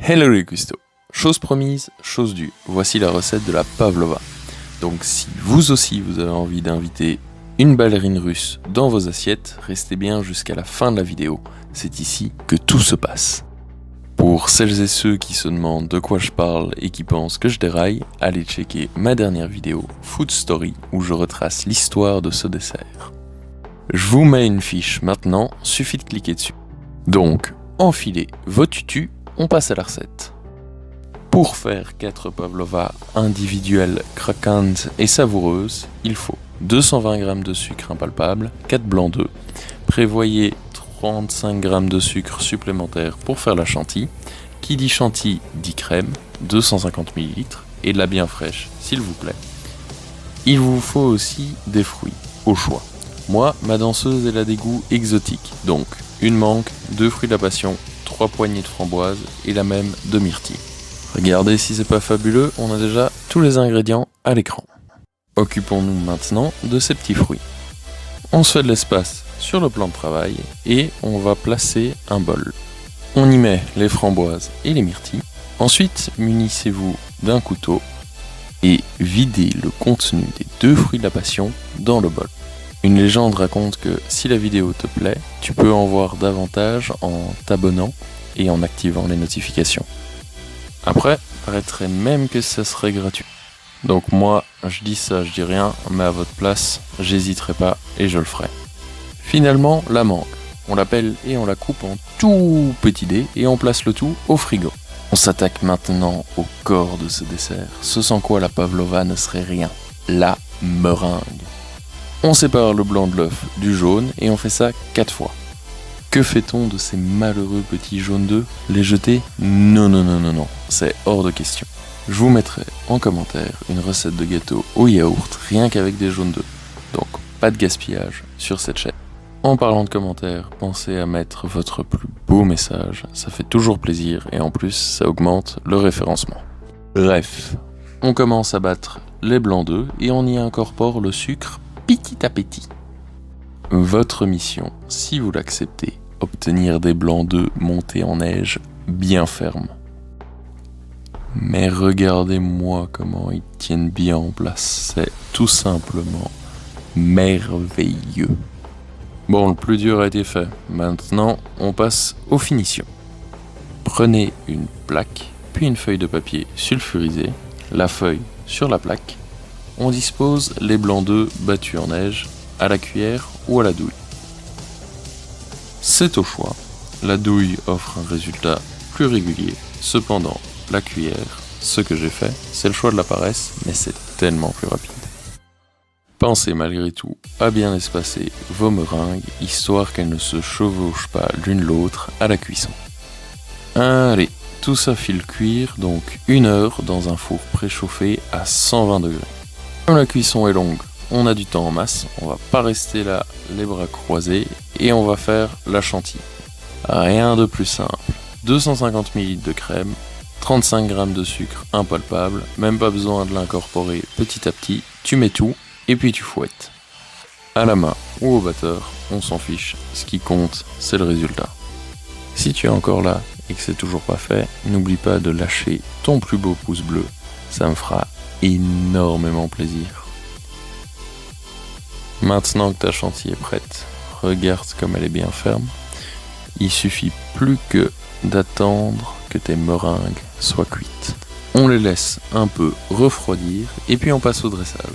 Hello les cuistots, chose promise, chose due, voici la recette de la pavlova. Donc si vous aussi vous avez envie d'inviter une ballerine russe dans vos assiettes, restez bien jusqu'à la fin de la vidéo, c'est ici que tout se passe. Pour celles et ceux qui se demandent de quoi je parle et qui pensent que je déraille, allez checker ma dernière vidéo, Food Story, où je retrace l'histoire de ce dessert. Je vous mets une fiche maintenant, suffit de cliquer dessus. Donc, enfilez vos tutus, on passe à la recette. Pour faire 4 pavlova individuelles, croquantes et savoureuses, il faut 220 g de sucre impalpable, 4 blancs d'œufs, prévoyez 35 g de sucre supplémentaire pour faire la chantilly. Qui dit chantilly dit crème, 250 ml, et de la bien fraîche, s'il vous plaît. Il vous faut aussi des fruits, au choix. Moi, ma danseuse, elle a des goûts exotiques, donc une mangue, 2 fruits de la passion, 3 poignées de framboises et la même de myrtille. Regardez si c'est pas fabuleux, on a déjà tous les ingrédients à l'écran. Occupons-nous maintenant de ces petits fruits. On se fait de l'espace sur le plan de travail et on va placer un bol. On y met les framboises et les myrtilles. Ensuite, munissez-vous d'un couteau et videz le contenu des 2 fruits de la passion dans le bol. Une légende raconte que si la vidéo te plaît, tu peux en voir davantage en t'abonnant et en activant les notifications. Après, paraîtrait même que ça serait gratuit. Donc moi, je dis ça, je dis rien, mais à votre place, j'hésiterai pas et je le ferai. Finalement, la mangue. On l'appelle et on la coupe en tout petits dés et on place le tout au frigo. On s'attaque maintenant au corps de ce dessert, ce sans quoi la pavlova ne serait rien. La meringue. On sépare le blanc de l'œuf du jaune et on fait ça 4 fois. Que fait-on de ces malheureux petits jaunes d'œufs? Les jeter? Non, c'est hors de question. Je vous mettrai en commentaire une recette de gâteau au yaourt rien qu'avec des jaunes d'œufs. Donc pas de gaspillage sur cette chaîne. En parlant de commentaires, pensez à mettre votre plus beau message, ça fait toujours plaisir et en plus ça augmente le référencement. Bref, on commence à battre les blancs d'œufs et on y incorpore le sucre petit à petit. Votre mission, si vous l'acceptez, obtenir des blancs d'œufs montés en neige bien fermes. Mais regardez-moi comment ils tiennent bien en place, c'est tout simplement merveilleux. Bon, le plus dur a été fait, maintenant on passe aux finitions. Prenez une plaque, puis une feuille de papier sulfurisé, la feuille sur la plaque. On dispose les blancs d'œufs battus en neige, à la cuillère ou à la douille. C'est au choix, la douille offre un résultat plus régulier, cependant la cuillère, ce que j'ai fait, c'est le choix de la paresse, mais c'est tellement plus rapide. Pensez malgré tout à bien espacer vos meringues, histoire qu'elles ne se chevauchent pas l'une l'autre à la cuisson. Allez, tout ça file cuire, donc 1 heure dans un four préchauffé à 120 degrés. Comme la cuisson est longue, on a du temps en masse, on va pas rester là les bras croisés et on va faire la chantilly. Rien de plus simple, 250 ml de crème, 35 g de sucre impalpable, même pas besoin de l'incorporer petit à petit, tu mets tout et puis tu fouettes. À la main ou au batteur, on s'en fiche, ce qui compte c'est le résultat. Si tu es encore là et que c'est toujours pas fait, n'oublie pas de lâcher ton plus beau pouce bleu, ça me fera énormément plaisir. Maintenant que ta chantilly est prête, regarde comme elle est bien ferme. Il suffit plus que d'attendre que tes meringues soient cuites. On les laisse un peu refroidir et puis on passe au dressage.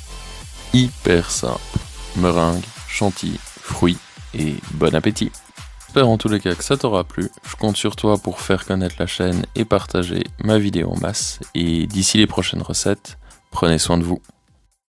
Hyper simple. Meringue, chantilly, fruits et bon appétit. J'espère en tous les cas que ça t'aura plu. Je compte sur toi pour faire connaître la chaîne et partager ma vidéo en masse. Et d'ici les prochaines recettes, prenez soin de vous.